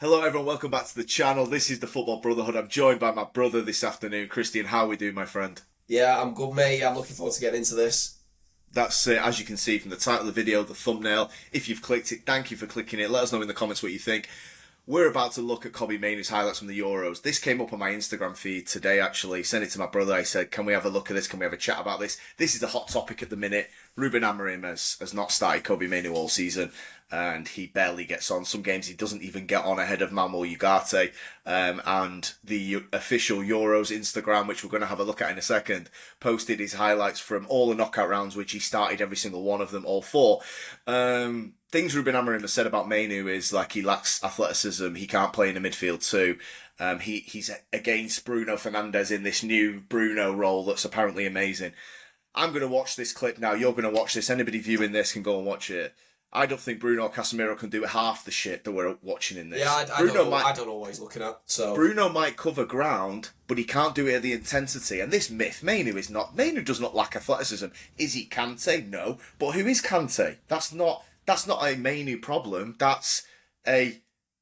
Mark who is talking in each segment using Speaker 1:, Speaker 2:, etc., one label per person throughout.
Speaker 1: Hello everyone, welcome back to the channel. This is the Football Brotherhood. I'm joined by my brother this afternoon, Christian. How are we doing, my friend?
Speaker 2: Yeah, I'm good, mate. I'm looking forward to getting into this.
Speaker 1: That's it. As you can see from the title of the video, the thumbnail. If you've clicked it, thank you for clicking it. Let us know in the comments what you think. We're about to look at Kobbie Mainoo's highlights from the Euros. This came up on my Instagram feed today, actually. Sent it to my brother. I said, can we have a look at this? Can we have a chat about this? This is a hot topic at the minute. Ruben Amorim has not started Kobbie Mainoo all season, and he barely gets on. Some games he doesn't even get on ahead of Mamo Ugarte. And the official Euros Instagram, which we're going to have a look at in a second, posted his highlights from all the knockout rounds, which he started every single one of them, all four. Things Ruben Amorim has said about Mainoo is like he lacks athleticism. He can't play in the midfield too. He's against Bruno Fernandes in this new Bruno role that's apparently amazing. I'm going to watch this clip now. You're going to watch this. Anybody viewing this can go and watch it. I don't think Bruno or Casemiro can do half the shit that we're watching in this.
Speaker 2: Yeah, I don't know what he's looking at. So
Speaker 1: Bruno might cover ground, but he can't do it at the intensity. And this myth, Mainoo is not. Mainoo does not lack athleticism. Is he Kante? No. But who is Kante? That's not a Mainoo problem. That's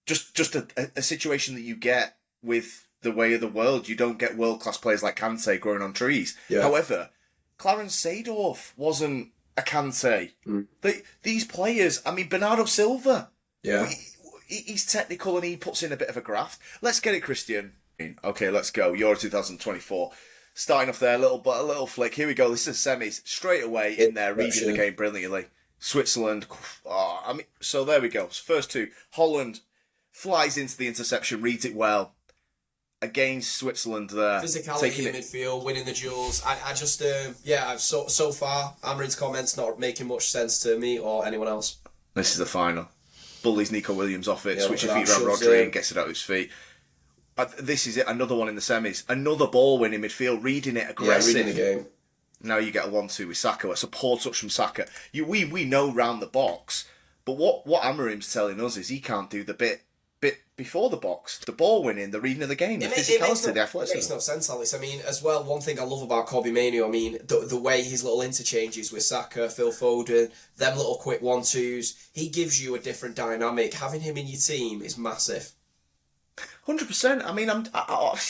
Speaker 1: just a situation that you get with the way of the world. You don't get world-class players like Kante growing on trees. Yeah. However, Clarence Seedorf wasn't a Kante. These players, I mean, Bernardo Silva.
Speaker 2: Yeah.
Speaker 1: He's technical and he puts in a bit of a graft. Let's get it, Christian. Okay, let's go. Euro 2024. Starting off there, a little flick. Here we go. This is semis. Straight away in there, reading the game brilliantly. Switzerland. So there we go. First two. Holland flies into the interception, reads it well. Against Switzerland there.
Speaker 2: Physicality in midfield, winning the duels. So far, Amorim's comments not making much sense to me or anyone else.
Speaker 1: This is the final. Bullies Nico Williams off it, switches feet around Rodri and gets it out of his feet. This is it, another one in the semis. Another ball win in midfield, reading it aggressive.
Speaker 2: Yeah, reading the game.
Speaker 1: Now you get a 1-2 with Saka. It's a poor touch from Saka. We know round the box, but what Amorim's telling us is he can't do the bit before the box, the ball winning, the reading of the game, the physicality, the athleticism.
Speaker 2: It makes no sense, Alex. I mean, as well, one thing I love about Kobbie Mainoo, I mean, the way his little interchanges with Saka, Phil Foden, them little quick 1-2s, he gives you a different dynamic. Having him in your team is massive.
Speaker 1: 100%. I mean,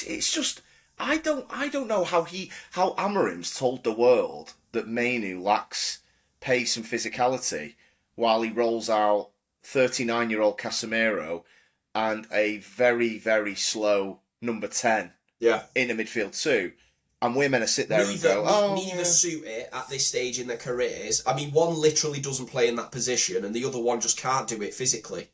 Speaker 1: it's just I don't know how Amorim's told the world that Mainoo lacks pace and physicality while he rolls out 39-year-old Casemiro and a very, very slow number 10 in the midfield too. And we're meant to sit there and go,
Speaker 2: neither suit it at this stage in their careers. I mean, one literally doesn't play in that position and the other one just can't do it physically.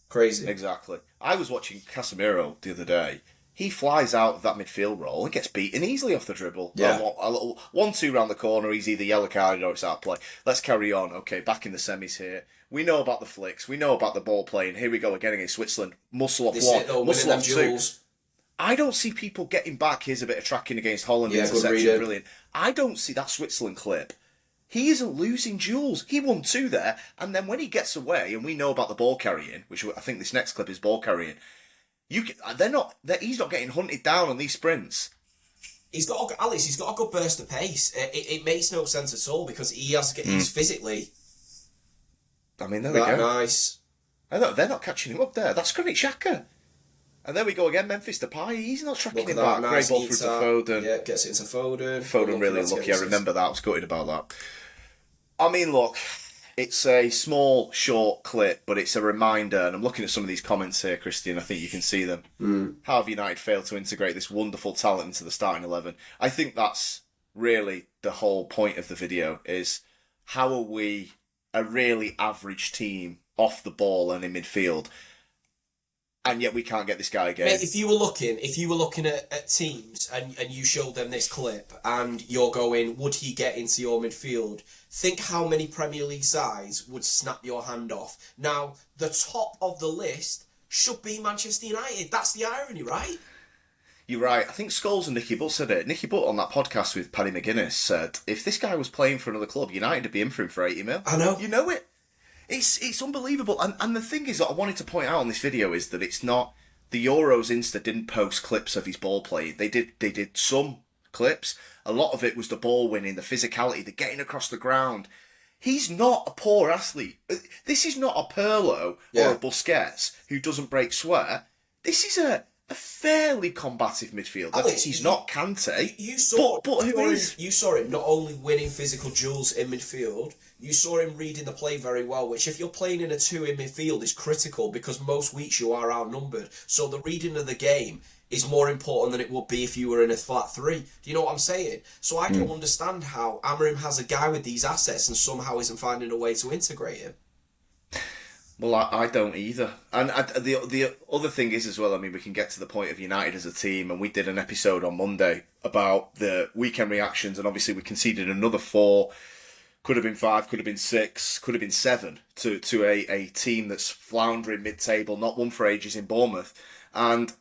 Speaker 2: Crazy.
Speaker 1: Exactly. I was watching Casemiro the other day. He flies out of that midfield role and gets beaten easily off the dribble.
Speaker 2: Yeah.
Speaker 1: A little 1-2 round the corner, he's either yellow carded or it's out of play. Let's carry on. Okay, back in the semis here. We know about the flicks. We know about the ball playing. Here we go again against Switzerland. Muscle off one. Muscle off two. I don't see people getting back. Here's a bit of tracking against Holland. Interception. Brilliant. I don't see that Switzerland clip. He isn't losing duels. He won 2 there. And then when he gets away, and we know about the ball carrying, which I think this next clip is ball carrying, he's not getting hunted down on these sprints.
Speaker 2: He's got a good burst of pace. It makes no sense at all because he's physically...
Speaker 1: I mean, there we go.
Speaker 2: Nice.
Speaker 1: They're not catching him up there. That's Granit Xhaka. And there we go again, Memphis Depay. He's not tracking him back.
Speaker 2: Nice,
Speaker 1: great ball through to Foden.
Speaker 2: Yeah, gets it into Foden.
Speaker 1: Foden really lucky. I remember that. I was gutted about that. I mean, look, it's a small, short clip, but it's a reminder. And I'm looking at some of these comments here, Christian. I think you can see them. How have United failed to integrate this wonderful talent into the starting 11? I think that's really the whole point of the video is how are we a really average team off the ball and in midfield, and yet we can't get this guy again.
Speaker 2: Mate, if you were looking at teams and you showed them this clip and you're going, would he get into your midfield? Think how many Premier League sides would snap your hand off. Now, the top of the list should be Manchester United. That's the irony, right?
Speaker 1: You're right. I think Scholes and Nicky Butt said it. Nicky Butt on that podcast with Paddy McGuinness said, if this guy was playing for another club, United would be in for him for 80 mil.
Speaker 2: I know.
Speaker 1: You know it. It's unbelievable. And the thing is that I wanted to point out on this video is that it's not... The Euros Insta didn't post clips of his ball playing. They did some clips. A lot of it was the ball winning, the physicality, the getting across the ground. He's not a poor athlete. This is not a Pirlo or a Busquets who doesn't break sweat. This is a fairly combative midfielder.
Speaker 2: Alex,
Speaker 1: he's not Kante.
Speaker 2: You saw him not only winning physical duels in midfield, you saw him reading the play very well, which if you're playing in a 2 in midfield is critical because most weeks you are outnumbered. So the reading of the game is more important than it would be if you were in a flat 3. Do you know what I'm saying? So I don't understand how Amorim has a guy with these assets and somehow isn't finding a way to integrate him.
Speaker 1: Well, I don't either. And the other thing is as well, I mean, we can get to the point of United as a team, and we did an episode on Monday about the weekend reactions, and obviously we conceded another 4, could have been 5, could have been 6, could have been 7 to a team that's floundering mid-table, not won for ages in Bournemouth. And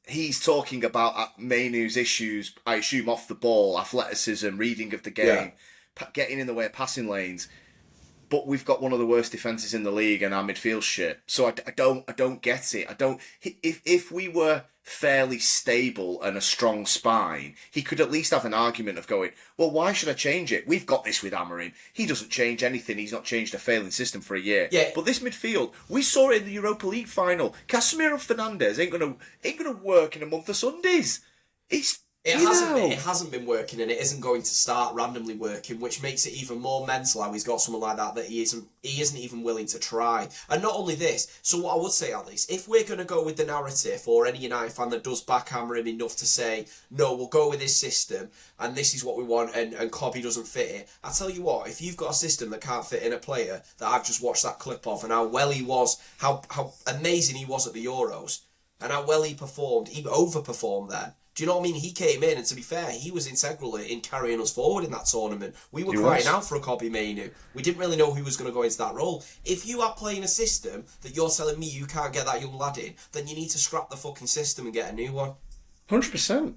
Speaker 1: he's talking about Mainoo's issues, I assume, off the ball, athleticism, reading of the game, getting in the way of passing lanes. But we've got one of the worst defences in the league, and our midfield's shit. So I don't get it. If we were fairly stable and a strong spine, he could at least have an argument of going, well, why should I change it? We've got this with Amorim. He doesn't change anything. He's not changed a failing system for a year.
Speaker 2: Yeah.
Speaker 1: But this midfield, we saw it in the Europa League final. Casemiro Fernandes ain't gonna work in a month of Sundays. It
Speaker 2: hasn't been working, and it isn't going to start randomly working, which makes it even more mental how he's got someone like that he isn't even willing to try. And not only this, so what I would say, at least, if we're going to go with the narrative, or any United fan that does back Amorim enough to say, no, we'll go with this system, and this is what we want, and Kobbie doesn't fit it, I tell you what, if you've got a system that can't fit in a player that I've just watched that clip of, and how well he was, how amazing he was at the Euros, and how well he performed, he overperformed then. Do you know what I mean? He came in, and to be fair, he was integral in carrying us forward in that tournament. We were crying out for a Kobbie Mainoo. We didn't really know who was going to go into that role. If you are playing a system that you're telling me you can't get that young lad in, then you need to scrap the fucking system and get a new one.
Speaker 1: 100%.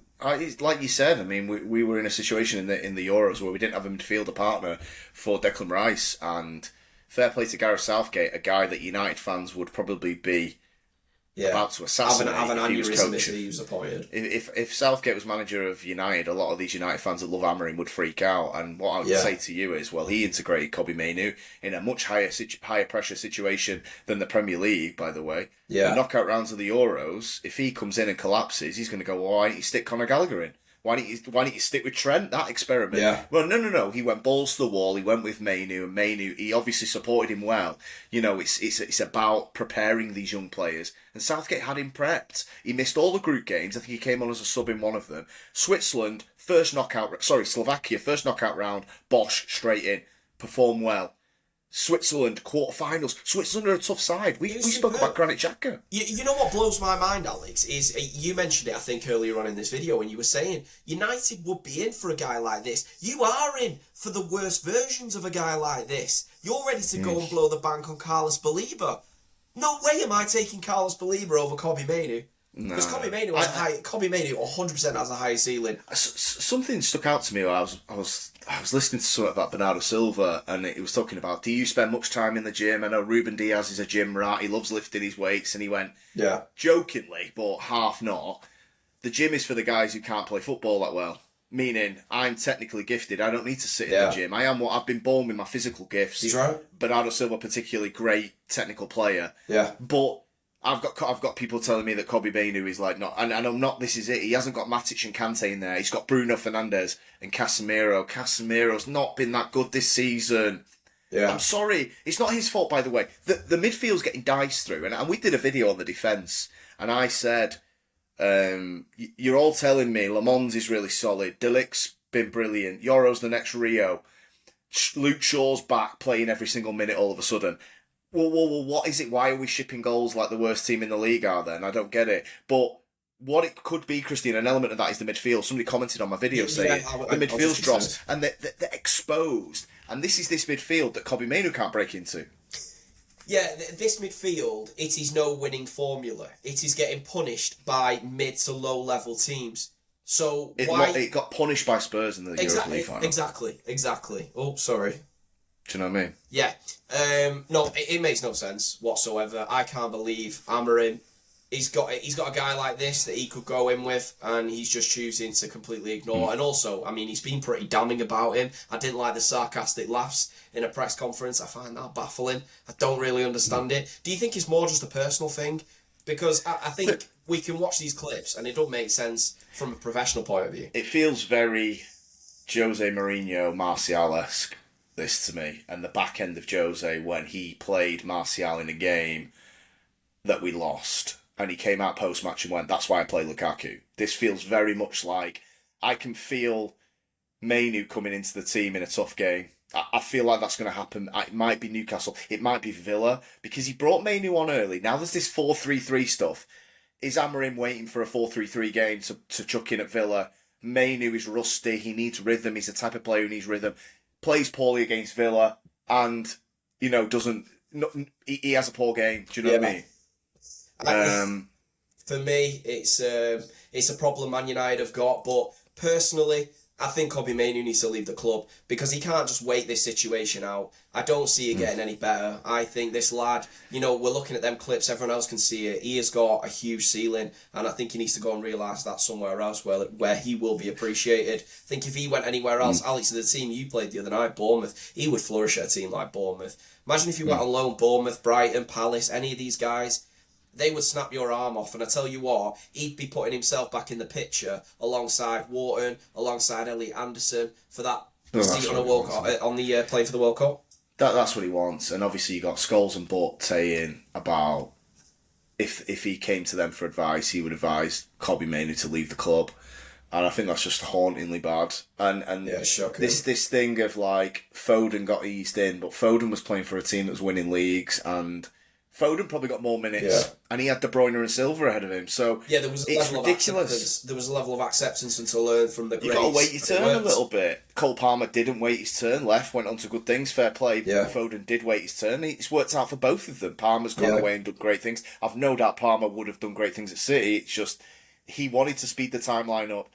Speaker 1: Like you said, I mean, we were in a situation in the Euros where we didn't have a midfielder partner for Declan Rice, and fair play to Gareth Southgate, a guy that United fans would probably be about to assassinate
Speaker 2: have an
Speaker 1: if he was
Speaker 2: aneurysm
Speaker 1: coach.
Speaker 2: if he was appointed.
Speaker 1: If Southgate was manager of United, a lot of these United fans that love Amorim would freak out. And what I would say to you is, well, he integrated Kobbie Mainoo in a much higher pressure situation than the Premier League, by the way.
Speaker 2: Yeah.
Speaker 1: The knockout rounds of the Euros, if he comes in and collapses, he's going to go, well, why don't you stick Conor Gallagher in? Why don't you stick with Trent? That experiment.
Speaker 2: Yeah.
Speaker 1: Well, no. He went balls to the wall. He went with Mainoo, and Mainoo, he obviously supported him well. You know, it's about preparing these young players. And Southgate had him prepped. He missed all the group games. I think he came on as a sub in one of them. Slovakia, first knockout round. Bosh, straight in. Performed well. Switzerland, quarterfinals. Switzerland are a tough side. We spoke about Granit Xhaka.
Speaker 2: You know what blows my mind, Alex, is you mentioned it, I think, earlier on in this video when you were saying United would be in for a guy like this. You are in for the worst versions of a guy like this. You're ready to go and blow the bank on Carlos Baleba. No way am I taking Carlos Baleba over Kobbie Mainoo. Because Kobbie Mainoo 100% has a higher ceiling.
Speaker 1: Something stuck out to me while I was listening to something about Bernardo Silva, and it was talking about, do you spend much time in the gym? I know Ruben Diaz is a gym rat. He loves lifting his weights, and he went, jokingly, but half not, the gym is for the guys who can't play football that well. Meaning, I'm technically gifted. I don't need to sit in the gym. I've been born with my physical gifts.
Speaker 2: He's right.
Speaker 1: Bernardo Silva, particularly great technical player.
Speaker 2: Yeah.
Speaker 1: But I've got people telling me that Kobbie Mainoo is like not, and I'm not. This is it. He hasn't got Matic and Kante in there. He's got Bruno Fernandes and Casemiro. Casemiro's not been that good this season. Yeah, I'm sorry. It's not his fault, by the way. The midfield's getting diced through, and we did a video on the defence, and I said, you're all telling me Le Mans is really solid. De Ligt's been brilliant. Euro's the next Rio. Luke Shaw's back playing every single minute all of a sudden. Well, what is it? Why are we shipping goals like the worst team in the league are then? I don't get it. But what it could be, Christine, an element of that is the midfield. Somebody commented on my video saying the midfield's dropped and they're exposed. And this is this midfield that Kobbie Mainoo can't break into.
Speaker 2: Yeah, this midfield, it is no winning formula. It is getting punished by mid to low level teams. So
Speaker 1: it got punished by Spurs in the Europa League final.
Speaker 2: Exactly. Oh, sorry.
Speaker 1: Do you know what I mean?
Speaker 2: Yeah. No, it makes no sense whatsoever. I can't believe Amorim he's got a guy like this that he could go in with, and he's just choosing to completely ignore. And also, I mean, he's been pretty damning about him. I didn't like the sarcastic laughs in a press conference. I find that baffling. I don't really understand it. Do you think it's more just a personal thing? Because I think we can watch these clips and it don't make sense from a professional point of view.
Speaker 1: It feels very Jose Mourinho, Martial-esque, this to me. And the back end of Jose when he played Martial in a game that we lost. And he came out post-match and went, that's why I play Lukaku. This feels very much like I can feel Mainoo coming into the team in a tough game. I feel like that's going to happen. It might be Newcastle. It might be Villa. Because he brought Mainoo on early. Now there's this 4-3-3 stuff. Is Amorim waiting for a 4-3-3 game to chuck in at Villa? Mainoo is rusty. He needs rhythm. He's the type of player who needs rhythm. Plays poorly against Villa. And, doesn't... He has a poor game. Do you know what I mean?
Speaker 2: For me, it's a problem Man United have got, but personally, I think Kobbie Mainoo needs to leave the club because he can't just wait this situation out. I don't see it getting any better. I think this lad, we're looking at them clips, everyone else can see it. He has got a huge ceiling, and I think he needs to go and realise that somewhere else where he will be appreciated. I think if he went anywhere else, Alex, the team you played the other night, Bournemouth, he would flourish at a team like Bournemouth. Imagine if he went on loan, Bournemouth, Brighton, Palace, any of these guys. They would snap your arm off, and I tell you what, he'd be putting himself back in the picture alongside Wharton, alongside Elliot Anderson for that seat on the play for the World Cup.
Speaker 1: That's what he wants, and obviously you got Scholes and Butt saying about if he came to them for advice, he would advise Kobbie Mainoo to leave the club, and I think that's just hauntingly bad. And
Speaker 2: yeah, shocking.
Speaker 1: This thing of like Foden got eased in, but Foden was playing for a team that was winning leagues and. Foden probably got more minutes, and he had De Bruyne and Silva ahead of him. So
Speaker 2: there was a level ridiculous. Of acceptance. There was a level of acceptance and to learn from the greats.
Speaker 1: You got to wait your turn a little bit. Cole Palmer didn't wait his turn. Left went on to good things. Fair play. Yeah. Foden did wait his turn. It's worked out for both of them. Palmer's gone away and done great things. I've no doubt Palmer would have done great things at City. It's just he wanted to speed the timeline up.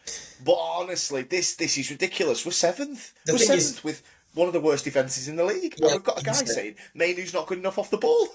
Speaker 1: But honestly, this is ridiculous. We're seventh. We're seventh with one of the worst defences in the league. And we've got a guy saying Mainoo's not good enough off the ball.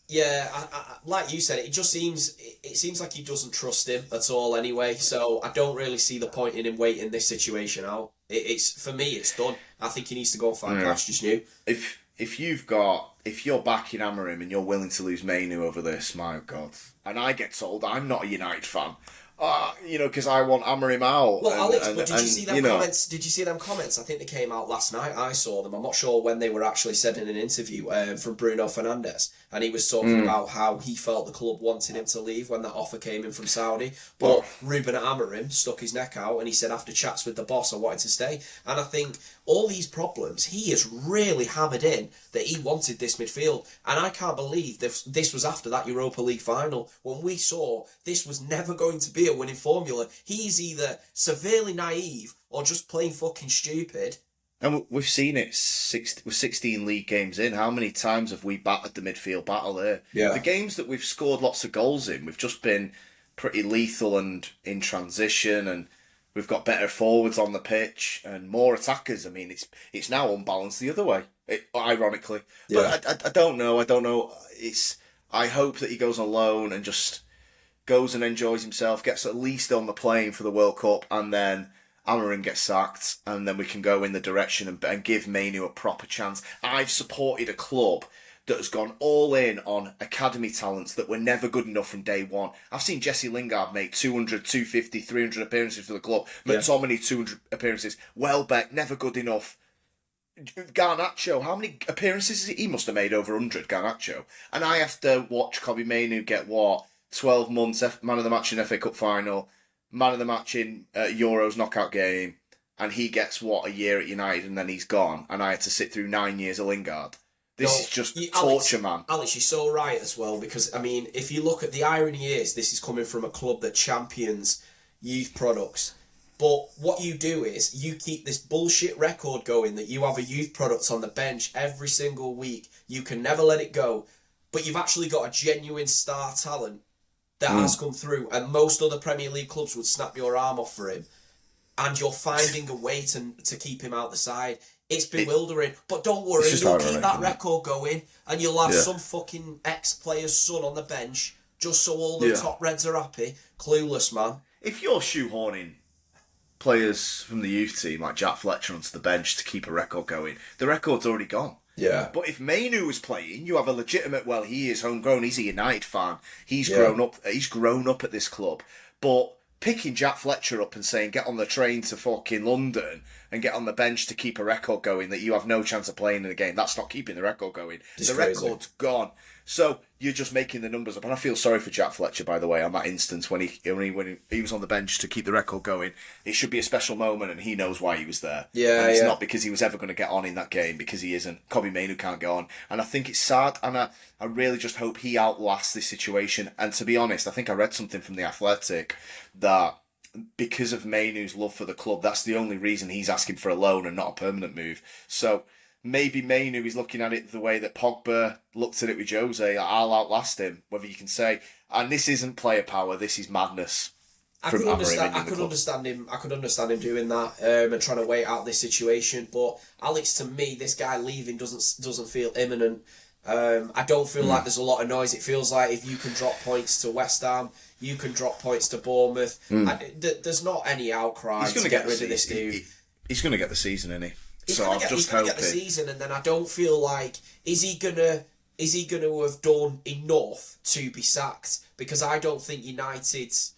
Speaker 2: Yeah, I, like you said, it seems like he doesn't trust him at all anyway, so I don't really see the point in him waiting this situation out. For me, it's done. I think he needs to go and find pastures new.
Speaker 1: If you're backing Amorim and you're willing to lose Mainoo over this, my God. And I get told I'm not a United fan. Because I want Amorim out.
Speaker 2: Well, Alex, but did you see them comments? Did you see them comments? I think they came out last night. I saw them. I'm not sure when they were actually said in an interview from Bruno Fernandes, and he was talking about how he felt the club wanted him to leave when that offer came in from Saudi. But Ruben Amorim stuck his neck out, and he said after chats with the boss, I wanted to stay. And I think all these problems, he has really hammered in that he wanted this midfield. And I can't believe this was after that Europa League final when we saw this was never going to be a winning formula. He's either severely naive or just plain fucking stupid.
Speaker 1: And we've seen it with 16 league games in. How many times have we battered the midfield battle here?
Speaker 2: Yeah.
Speaker 1: The games that we've scored lots of goals in, we've just been pretty lethal and in transition, and we've got better forwards on the pitch and more attackers. I mean, it's now unbalanced the other way, ironically.
Speaker 2: Yeah.
Speaker 1: But I don't know. I hope that he goes on loan and just goes and enjoys himself, gets at least on the plane for the World Cup, and then Amorim gets sacked, and then we can go in the direction and give Mainoo a proper chance. I've supported a club that has gone all in on academy talents that were never good enough from day one. I've seen Jesse Lingard make 200, 250, 300 appearances for the club. McTominay, 200 appearances. Welbeck, never good enough. Garnacho, how many appearances he must have made over 100, Garnacho. And I have to watch Kobbie Mainoo get 12 months, man of the match in FA Cup final, man of the match in Euros knockout game, and he gets a year at United and then he's gone, and I had to sit through 9 years of Lingard. This is just torture, man.
Speaker 2: Alex, you're so right as well, because, I mean, if you look at the irony is, this is coming from a club that champions youth products. But what you do is, you keep this bullshit record going that you have a youth product on the bench every single week. You can never let it go. But you've actually got a genuine star talent that has come through, and most other Premier League clubs would snap your arm off for him. And you're finding a way to keep him out the side. It's bewildering, but don't worry, you'll keep that record going, and you'll have some fucking ex-player's son on the bench just so all the top Reds are happy. Clueless, man.
Speaker 1: If you're shoehorning players from the youth team like Jack Fletcher onto the bench to keep a record going, the record's already gone.
Speaker 2: Yeah.
Speaker 1: But if Mainoo was playing, you have a legitimate, well, he is homegrown, he's a United fan. He's grown up at this club. But picking Jack Fletcher up and saying, get on the train to fucking London and get on the bench to keep a record going that you have no chance of playing in the game, that's not keeping the record going.
Speaker 2: It's
Speaker 1: the
Speaker 2: crazy.
Speaker 1: Record's gone. So you're just making the numbers up. And I feel sorry for Jack Fletcher, by the way, on that instance when he was on the bench to keep the record going. It should be a special moment, and he knows why he was there.
Speaker 2: Yeah,
Speaker 1: and it's not because he was ever going to get on in that game, because he isn't. Kobbie Mainoo can't go on. And I think it's sad, and I really just hope he outlasts this situation. And to be honest, I think I read something from The Athletic that because of Mainoo's love for the club, that's the only reason he's asking for a loan and not a permanent move. So maybe Mainoo is looking at it the way that Pogba looked at it with Jose. I'll outlast him, whether you can say. And this isn't player power, this is madness.
Speaker 2: I could understand him doing that and trying to wait out this situation. But Alex, to me, this guy leaving doesn't feel imminent. I don't feel like there's a lot of noise. It feels like if you can drop points to West Ham, you can drop points to Bournemouth. There's not any outcry to get rid of this dude.
Speaker 1: He's going to get the season, isn't he?
Speaker 2: He's going to get the season, and then I don't feel like is he gonna have done enough to be sacked? Because I don't think United's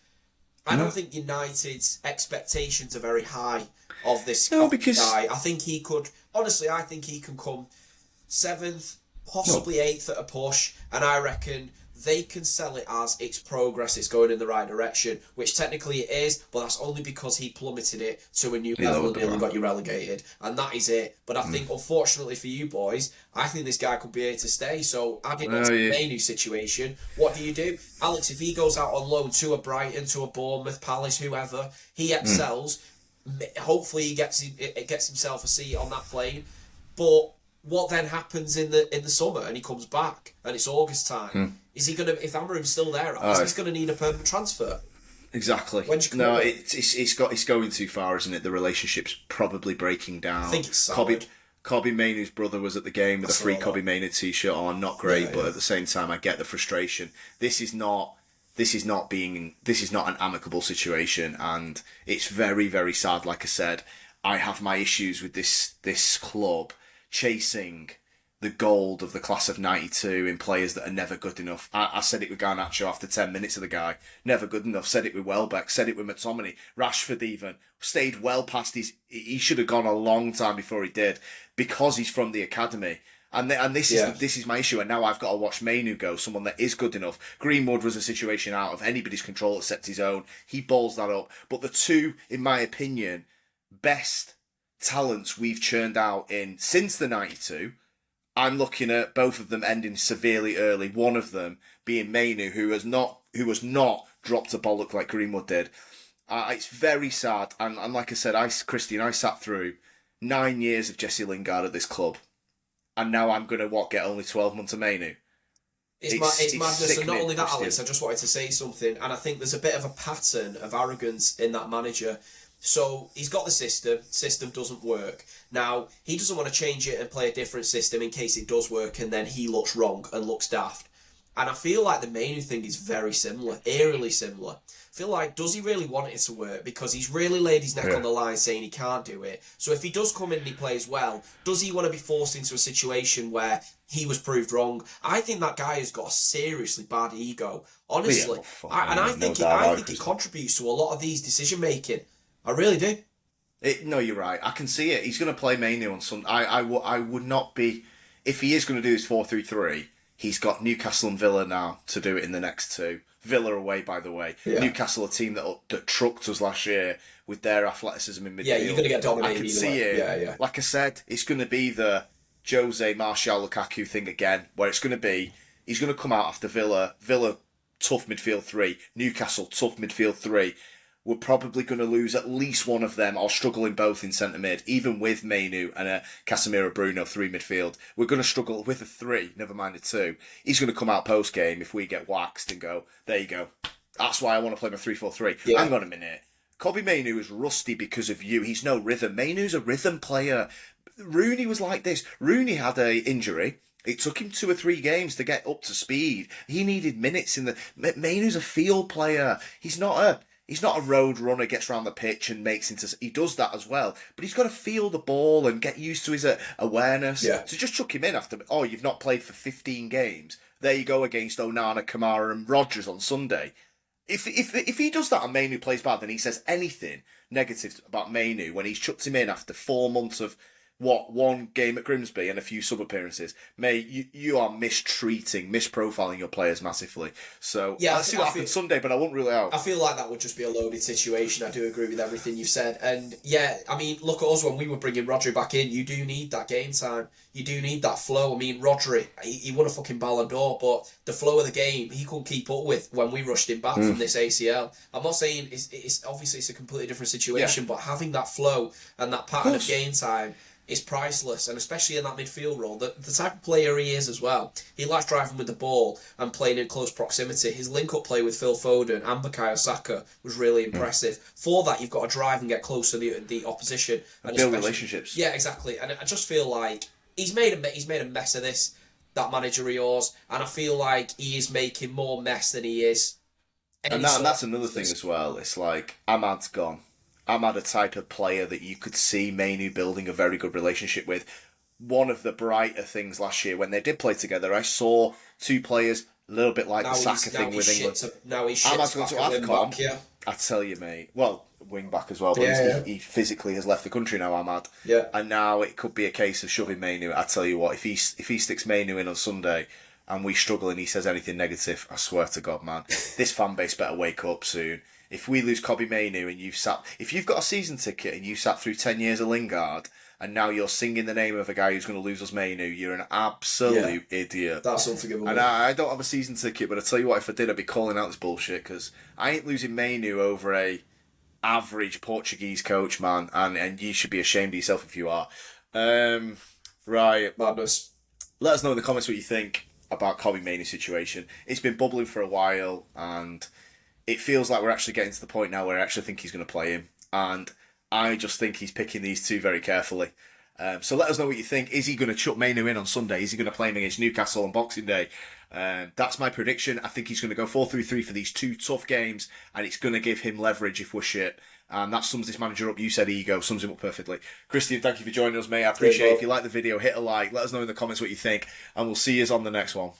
Speaker 2: expectations are very high of this guy. I think he could. Honestly, I think he can come 7th, possibly 8th at a push, and I reckon they can sell it as it's progress, it's going in the right direction, which technically it is, but that's only because he plummeted it to a new level and nearly got you relegated, and that is it. But I think, unfortunately for you boys, I think this guy could be here to stay. So adding on to the Mainoo situation, what do? Alex, if he goes out on loan to a Brighton, to a Bournemouth, Palace, whoever, he excels. Hopefully he gets himself a seat on that plane. But what then happens in the summer and he comes back and it's August time? Is he gonna? If Amorim's still there, he's gonna need a permanent transfer.
Speaker 1: Exactly. No, it's going too far, isn't it? The relationship's probably breaking down. I think it's solid. Kobbie Mainoo's brother was at the game with a free Kobbie Mainoo t-shirt on. Not great, but at the same time, I get the frustration. This is not an amicable situation, and it's very, very sad. Like I said, I have my issues with this club chasing the gold of the class of 92 in players that are never good enough. I said it with Garnacho after 10 minutes of the guy. Never good enough. Said it with Welbeck. Said it with McTominay. Rashford even. Stayed well past he should have gone a long time before he did, because he's from the academy. And this is my issue. And now I've got to watch Mainoo go, someone that is good enough. Greenwood was a situation out of anybody's control except his own. He balls that up. But the two, in my opinion, best talents we've churned out since the 92, I'm looking at both of them ending severely early. One of them being Mainoo, who has not dropped a bollock like Greenwood did. It's very sad. And like I said, I sat through 9 years of Jesse Lingard at this club. And now I'm going to, get only 12 months of Mainoo?
Speaker 2: It's madness. And not only that, Alex, I just wanted to say something. And I think there's a bit of a pattern of arrogance in that manager. So he's got the system doesn't work. Now, he doesn't want to change it and play a different system in case it does work and then he looks wrong and looks daft. And I feel like the Mainoo thing is very similar, eerily similar. I feel like, does he really want it to work? Because he's really laid his neck on the line saying he can't do it. So if he does come in and he plays well, does he want to be forced into a situation where he was proved wrong? I think that guy has got a seriously bad ego, honestly. I think it contributes to a lot of these decision making. I really do.
Speaker 1: No, you're right. I can see it. He's going to play Mainoo on some. I would not be, if he is going to do his 4-3-3. He's got Newcastle and Villa now to do it in the next two. Villa away, by the way. Yeah. Newcastle, a team that trucked us last year with their athleticism in midfield. Yeah, you're going to get dominated. I can see it. Yeah. Like I said, it's going to be the Jose, Martial, Lukaku thing again, where it's going to be, he's going to come out after Villa, tough midfield 3, Newcastle, tough midfield 3. We're probably going to lose at least one of them, or struggle in both in centre mid, even with Mainoo and a Casemiro Bruno 3 midfield. We're going to struggle with a 3, never mind a 2. He's going to come out post game if we get waxed and go, there you go. That's why I want to play my 3-4-3. Yeah. Hang on a minute. Kobbie Mainoo is rusty because of you. He's no rhythm. Mainoo's a rhythm player. Rooney was like this. Rooney had a injury. It took him 2 or 3 games to get up to speed. He needed minutes in the... Mainoo's a field player. He's not a road runner, gets around the pitch and makes into... He does that as well. But he's got to feel the ball and get used to his awareness.
Speaker 2: Yeah.
Speaker 1: So just chuck him in after... Oh, you've not played for 15 games. There you go against Onana, Kamara and Rodgers on Sunday. If he does that and Mainoo plays bad, then he says anything negative about Mainoo when he's chucked him in after 4 months of... one game at Grimsby and a few sub-appearances. Mate, you are misprofiling your players massively. So,
Speaker 2: yeah,
Speaker 1: let's see what happens Sunday, but I won't rule it out.
Speaker 2: I feel like that would just be a loaded situation. I do agree with everything you've said. And, yeah, I mean, look at us when we were bringing Rodri back in. You do need that game time. You do need that flow. I mean, Rodri, he won a fucking Ballon d'Or, but the flow of the game, he couldn't keep up with when we rushed him back from this ACL. I'm not saying it's obviously it's a completely different situation, but having that flow and that pattern of game time is priceless, and especially in that midfield role, the type of player he is as well. He likes driving with the ball and playing in close proximity. His link-up play with Phil Foden and Bukayo Saka was really impressive. For that, you've got to drive and get close to the opposition and
Speaker 1: build relationships.
Speaker 2: Yeah, exactly. And I just feel like he's made a mess of this, that manager of yours, and I feel like he is making more mess than he is.
Speaker 1: And that's another thing as well. It's like Ahmad's gone. Ahmad, a type of player that you could see Mainoo building a very good relationship with. One of the brighter things last year when they did play together, I saw 2 players a little bit like the Saka thing with England. Ahmad's gone to AFCON.
Speaker 2: Yeah.
Speaker 1: I tell you, mate. Well, wing back as well, but he physically has left the country now, Ahmad.
Speaker 2: Yeah.
Speaker 1: And now it could be a case of shoving Mainoo. I tell you what, if he sticks Mainoo in on Sunday and we struggle and he says anything negative, I swear to God, man, this fan base better wake up soon. If we lose Kobbie Mainoo and if you've got a season ticket and you sat through 10 years of Lingard and now you're singing the name of a guy who's going to lose us Mainoo, you're an absolute idiot.
Speaker 2: That's unforgivable.
Speaker 1: And I don't have a season ticket, but I tell you what, if I did, I'd be calling out this bullshit because I ain't losing Mainoo over a average Portuguese coach, man, and you should be ashamed of yourself if you are. Right.
Speaker 2: Madness.
Speaker 1: Let us know in the comments what you think about Kobbie Mainoo's situation. It's been bubbling for a while, and it feels like we're actually getting to the point now where I actually think he's going to play him. And I just think he's picking these 2 very carefully. So let us know what you think. Is he going to chuck Mainoo in on Sunday? Is he going to play him against Newcastle on Boxing Day? That's my prediction. I think he's going to go 4-3-3 for these 2 tough games, and it's going to give him leverage if we're shit. And that sums this manager up. You said ego, sums him up perfectly. Christian, thank you for joining us, mate. I appreciate it. If you like the video, hit a like. Let us know in the comments what you think, and we'll see you on the next one.